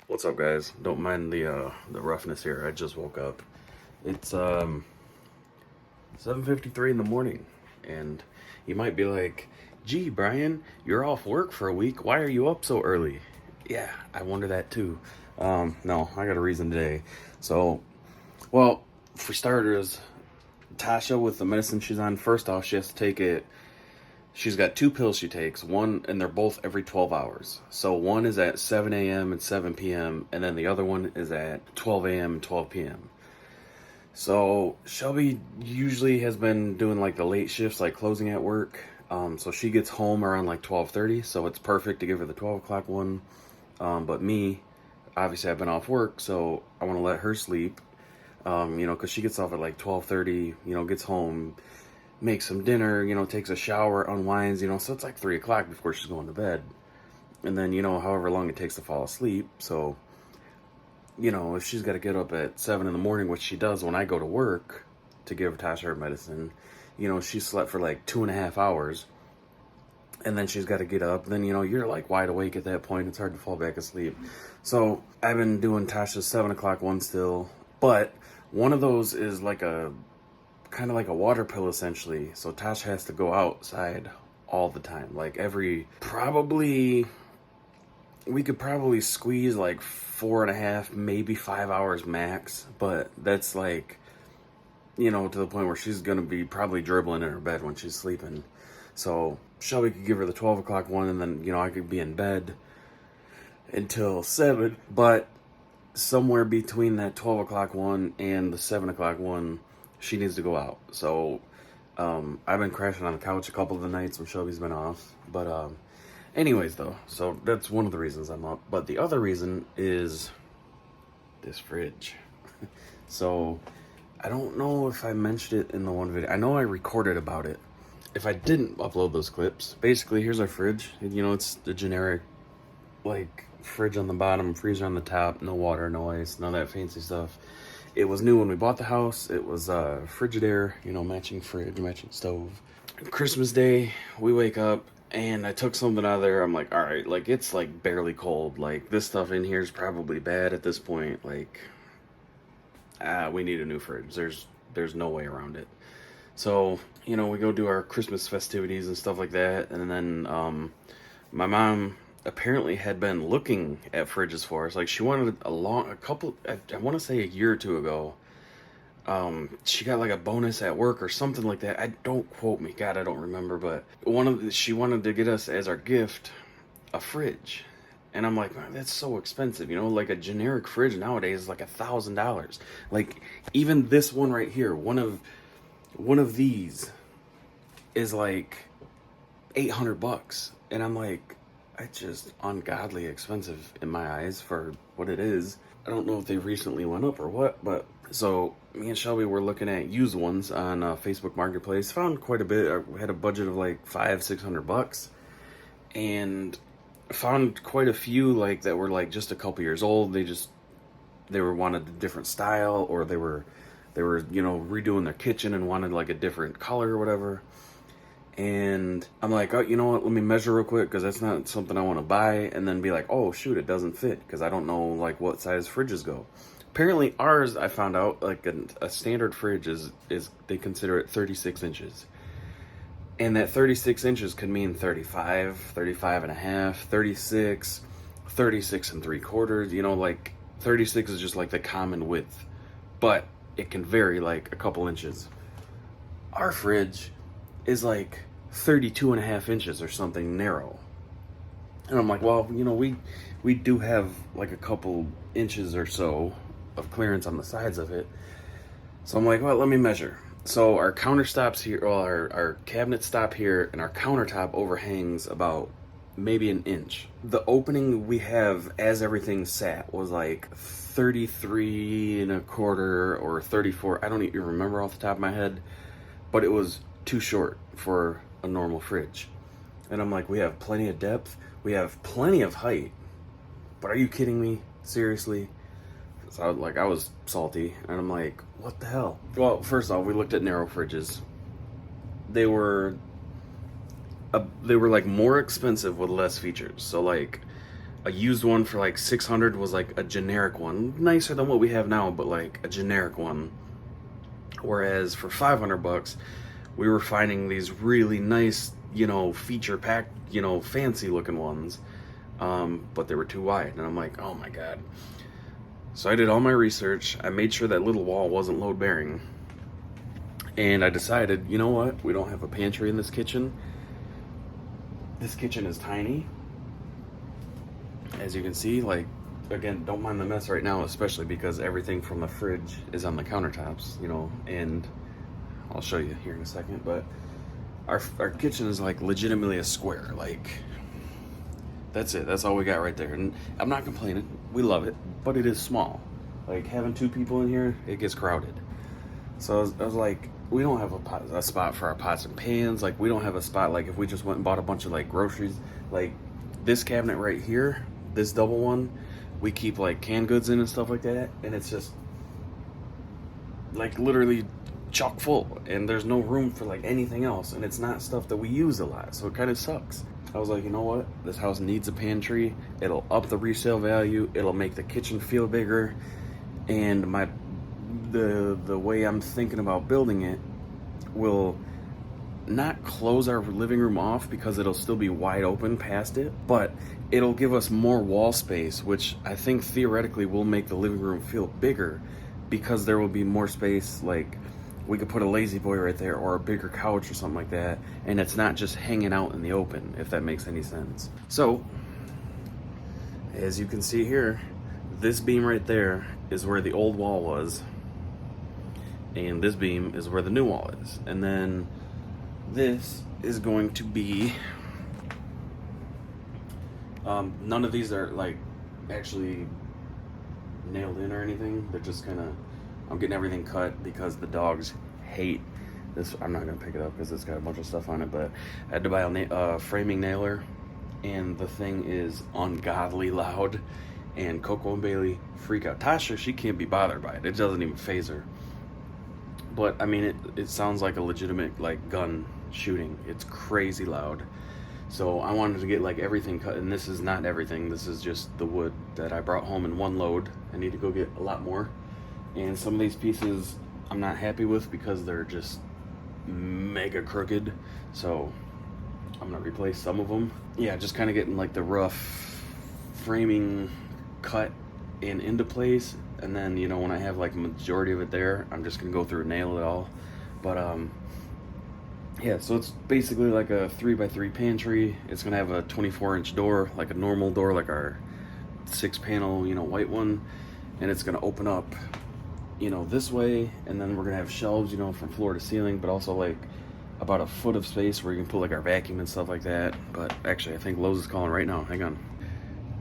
What's up, guys? Don't mind the roughness here. I just woke up. It's 7:53 in the morning, and you might be like, "Gee, Brian, you're off work for a week. Why are you up so early?" Yeah, I wonder that too. No, I got a reason today. So, well, for starters, Tasha with the medicine she's on. First off, she has to take it. She's got two pills she takes, one, and they're both every 12 hours. So one is at 7 a.m. and 7 p.m., and then the other one is at 12 a.m. and 12 p.m. So Shelby usually has been doing like the late shifts, like closing at work. So she gets home around like 12:30, so it's perfect to give her the 12 o'clock one. But me, obviously I've been off work, so I want to let her sleep, because she gets off at like 12:30, gets home, makes some dinner, takes a shower, unwinds, so it's like 3 o'clock before she's going to bed. And then, however long it takes to fall asleep. So, if she's got to get up at 7 in the morning, which she does when I go to work to give Tasha her medicine, she slept for like 2.5 hours. And then she's got to get up. Then, you're like wide awake at that point. It's hard to fall back asleep. So I've been doing Tasha's 7 o'clock one still. But one of those is like a kind of like a water pill essentially. So Tasha has to go outside all the time. Like we could probably squeeze like 4.5, maybe 5 hours max. But that's like, to the point where she's going to be probably dribbling in her bed when she's sleeping. So Shelby could give her the 12 o'clock one, and then, I could be in bed until 7. But somewhere between that 12 o'clock one and the 7 o'clock one, she needs to go out. So I've been crashing on the couch a couple of the nights when Shelby's been off. But anyways, though, so that's one of the reasons I'm up. But the other reason is this fridge. So I don't know if I mentioned it in the one video. I know I recorded about it. If I didn't upload those clips, basically here's our fridge. It's the generic, like, fridge on the bottom, freezer on the top, no water, no ice, none of that fancy stuff. It was new when we bought the house. It was Frigidaire, matching fridge, matching stove. Christmas Day, we wake up, and I took something out of there. I'm like, all right, like, it's like barely cold. Like, this stuff in here is probably bad at this point. Like, we need a new fridge. There's no way around it. So, we go do our Christmas festivities and stuff like that. And then my mom apparently had been looking at fridges for us. Like, she wanted I want to say a year or two ago. She got like a bonus at work or something like that. Don't quote me. God, I don't remember. But she wanted to get us as our gift a fridge. And I'm like, man, that's so expensive. Like a generic fridge nowadays is like $1,000. Like, even this one right here, one of these is like $800. And I'm like, it's just ungodly expensive in my eyes for what it is. I don't know if they recently went up or what, but so me and Shelby were looking at used ones on Facebook Marketplace. Found quite a bit. We had a budget of like $500-600, and found quite a few like that were like just a couple years old. They were wanted a different style, or they were redoing their kitchen and wanted like a different color or whatever. And I'm like, oh, you know what? Let me measure real quick, because that's not something I want to buy and then be like, oh shoot, it doesn't fit, because I don't know like what size fridges go. Apparently ours, I found out, like a standard fridge is they consider it 36 inches. And that 36 inches could mean 35, 35 and a half, 36, 36 and 3/4. Like 36 is just like the common width, but it can vary like a couple inches. Our fridge is like 32 and a half inches or something narrow. And I'm like, well, we do have like a couple inches or so of clearance on the sides of it. So I'm like, well, let me measure. So our countertops here, well, our cabinet stop here, and our countertop overhangs about maybe an inch. The opening we have as everything sat was like 33 1/4 or 34. I don't even remember off the top of my head, but it was too short for a normal fridge. And I'm like, we have plenty of depth, we have plenty of height, but are you kidding me? Seriously? So I was salty, and I'm like, what the hell? Well, first off, we looked at narrow fridges. They were like more expensive with less features. So like A used one for like 600 was like a generic one, nicer than what we have now, but like a generic one. Whereas for 500 bucks, we were finding these really nice, feature packed, fancy looking ones. But they were too wide, and I'm like, oh my god. So I did all my research. I made sure that little wall wasn't load bearing, and I decided, you know what? We don't have a pantry in this kitchen. This kitchen is tiny. As you can see, like, again, don't mind the mess right now, especially because everything from the fridge is on the countertops, and I'll show you here in a second, but our kitchen is like legitimately a square. Like, that's it. That's all we got right there. And I'm not complaining. We love it, but it is small. Like, having 2 people in here, it gets crowded. So I was like, we don't have a spot for our pots and pans. Like, we don't have a spot, like, if we just went and bought a bunch of, like, groceries. Like, this cabinet right here, this double one, we keep, like, canned goods in and stuff like that. And it's just, like, literally chock full. And there's no room for, like, anything else. And it's not stuff that we use a lot. So it kind of sucks. I was like, you know what? This house needs a pantry. It'll up the resale value. It'll make the kitchen feel bigger. And the way I'm thinking about building it will not close our living room off, because it'll still be wide open past it, but it'll give us more wall space, which I think theoretically will make the living room feel bigger, because there will be more space. Like, we could put a lazy boy right there, or a bigger couch or something like that, and it's not just hanging out in the open, if that makes any sense. So, as you can see here, this beam right there is where the old wall was, and this beam is where the new wall is. And then this is going to be, none of these are like actually nailed in or anything. They're just kind of, I'm getting everything cut because the dogs hate this. I'm not gonna pick it up because it's got a bunch of stuff on it, but I had to buy a framing nailer, and the thing is ungodly loud, and Coco and Bailey freak out. Tasha, she can't be bothered by it. It doesn't even faze her. But I mean, it sounds like a legitimate, like, gun shooting. It's crazy loud. So I wanted to get, like, everything cut, and this is not everything. This is just the wood that I brought home in one load. I need to go get a lot more. And some of these pieces I'm not happy with because they're just mega crooked. So I'm gonna replace some of them. Yeah, just kind of getting, like, the rough framing cut and into place. And then, when I have, like, a majority of it there, I'm just gonna go through and nail it all. But yeah, so it's basically like a 3x3 pantry. It's gonna have a 24-inch door, like a normal door, like our 6-panel, white one. And it's gonna open up, this way. And then we're gonna have shelves, from floor to ceiling, but also, like, about a foot of space where you can put, like, our vacuum and stuff like that. But actually, I think Lowe's is calling right now. Hang on.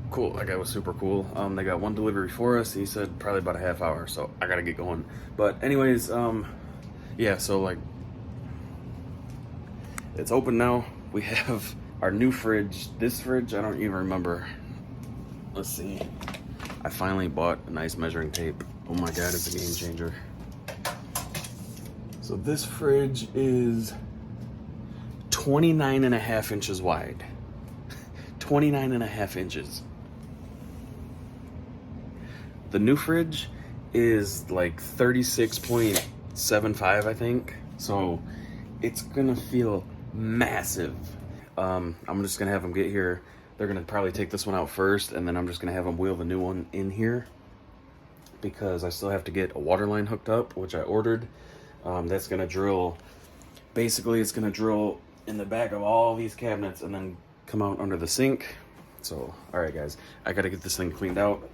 Cool, that guy was super cool. They got one delivery for us. He said probably about a half hour, so I gotta get going. But anyways, yeah, so, like, it's open now. We have our new fridge. This fridge, I don't even remember. Let's see. I finally bought a nice measuring tape. Oh my god, it's a game changer. So this fridge is 29 and a half inches wide. 29 and a half inches. The new fridge is like 36.75, I think. So it's gonna feel massive. I'm just gonna have them get here. They're gonna probably take this one out first, and then I'm just gonna have them wheel the new one in here, because I still have to get a water line hooked up, which I ordered. That's gonna drill, basically it's gonna drill in the back of all these cabinets and then come out under the sink. So, all right guys, I gotta get this thing cleaned out.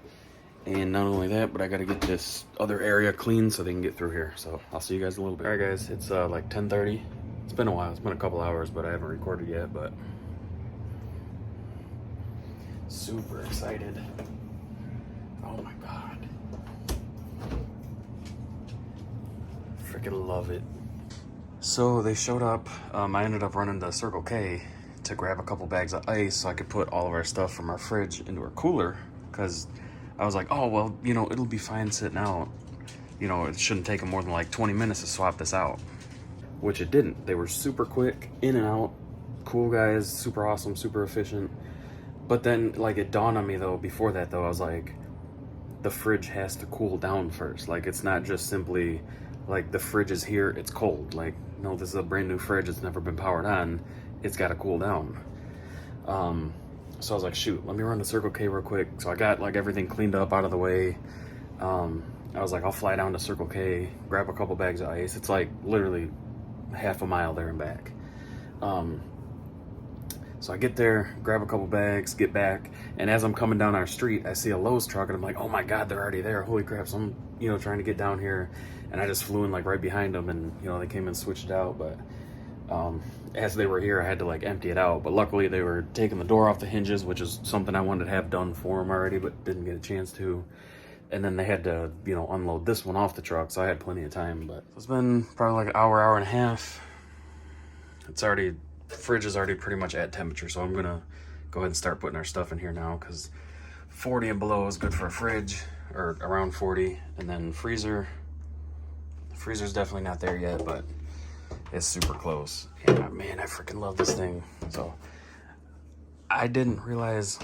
And not only that, but I gotta get this other area clean so they can get through here. So I'll see you guys in a little bit. All right guys, it's like 10:30. It's been a while, it's been a couple hours, but I haven't recorded yet, but super excited. Oh my God. Freaking love it. So they showed up. I ended up running to Circle K to grab a couple bags of ice so I could put all of our stuff from our fridge into our cooler, because I was like, oh, well, it'll be fine sitting out. It shouldn't take them more than like 20 minutes to swap this out, which it didn't. They were super quick, in and out, cool guys, super awesome, super efficient. But then, like, it dawned on me, though, before that, though, I was like, the fridge has to cool down first. Like, it's not just simply, like, the fridge is here, it's cold. Like, no, this is a brand new fridge, it's never been powered on, it's got to cool down. So I was like, shoot, let me run to Circle K real quick. So I got, like, everything cleaned up out of the way. I was like, I'll fly down to Circle K, grab a couple bags of ice. It's, like, literally half a mile there and back. So I get there, grab a couple bags, get back, and as I'm coming down our street, I see a Lowe's truck, and I'm like, oh my God, they're already there. Holy crap. So I'm, trying to get down here, and I just flew in, like, right behind them, and, they came and switched it out. But as they were here, I had to, like, empty it out. But luckily, they were taking the door off the hinges, which is something I wanted to have done for them already, but didn't get a chance to. And then they had to, unload this one off the truck, so I had plenty of time. But it's been probably like an hour and a half. Fridge is already pretty much at temperature, so I'm gonna go ahead and start putting our stuff in here now, because 40 and below is good for a fridge, or around 40. And then the freezer's definitely not there yet, but it's super close. And man, I freaking love this thing. So I didn't realize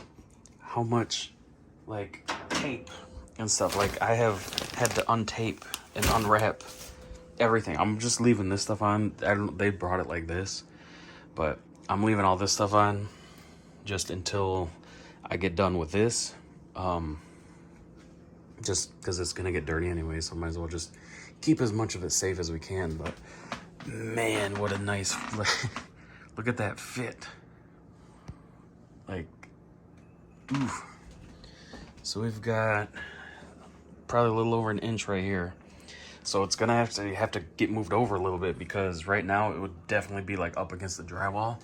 how much, like, tape and stuff, like, I have had to untape and unwrap everything. I'm just leaving this stuff on. They brought it like this, but I'm leaving all this stuff on just until I get done with this. Just because it's gonna get dirty anyway, so might as well just keep as much of it safe as we can. But man, what a nice look at that fit. Like, oof. So we've got probably a little over an inch right here. So it's gonna have to get moved over a little bit, because right now it would definitely be like up against the drywall,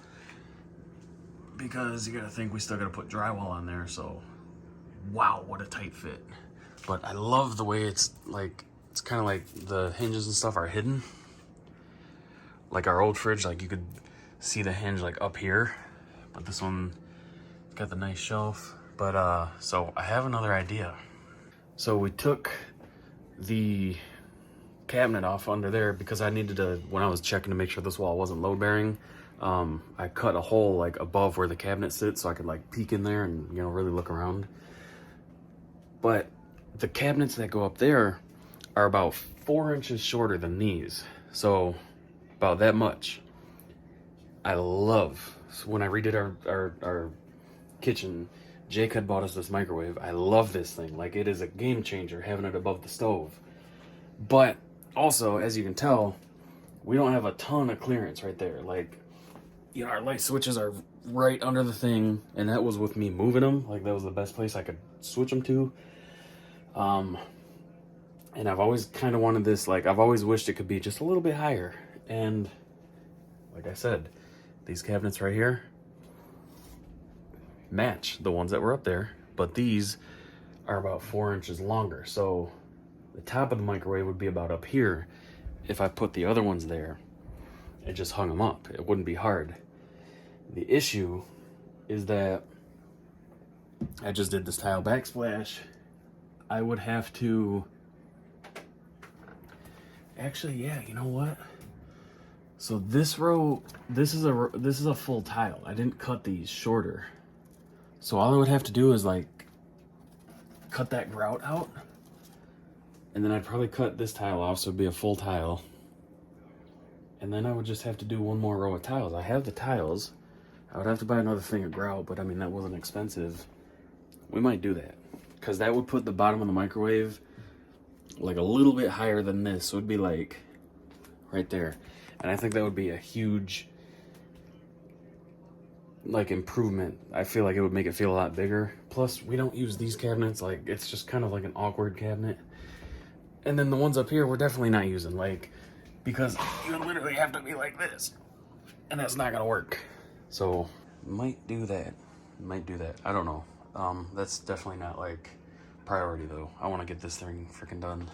because you gotta think we still gotta put drywall on there. So wow, what a tight fit. But I love the way it's kind of like the hinges and stuff are hidden. Like our old fridge, like you could see the hinge like up here, but this one got the nice shelf. But so I have another idea. So we took the cabinet off under there because I needed to, when I was checking to make sure this wall wasn't load bearing, I cut a hole like above where the cabinet sits so I could like peek in there and really look around. But the cabinets that go up there are about 4 inches shorter than these, so about that much. I love, so when I redid our kitchen, Jake had bought us this microwave. I love this thing. Like, it is a game changer having it above the stove. But also, as you can tell, we don't have a ton of clearance right there. Like, our light switches are right under the thing, and that was with me moving them. Like, that was the best place I could switch them to. And I've always kind of wanted this, like, I've always wished it could be just a little bit higher. And like I said, these cabinets right here match the ones that were up there, but these are about 4 inches longer. So the top of the microwave would be about up here. If I put the other ones there and just hung them up, it wouldn't be hard. The issue is that I just did this tile backsplash. I would have to actually, yeah, you know what? So this row, this is a full tile. I didn't cut these shorter. So all I would have to do is like cut that grout out, and then I'd probably cut this tile off so it'd be a full tile. And then I would just have to do one more row of tiles. I have the tiles. I would have to buy another thing of grout, but I mean, that wasn't expensive. We might do that, because that would put the bottom of the microwave like a little bit higher than this. So it'd be like right there. And I think that would be a huge like improvement. I feel like it would make it feel a lot bigger. Plus, we don't use these cabinets. Like, it's just kind of like an awkward cabinet. And then the ones up here, we're definitely not using, like, because you literally have to be like this, and that's not gonna work. So might do that. I don't know. That's definitely not like priority though. I want to get this thing freaking done.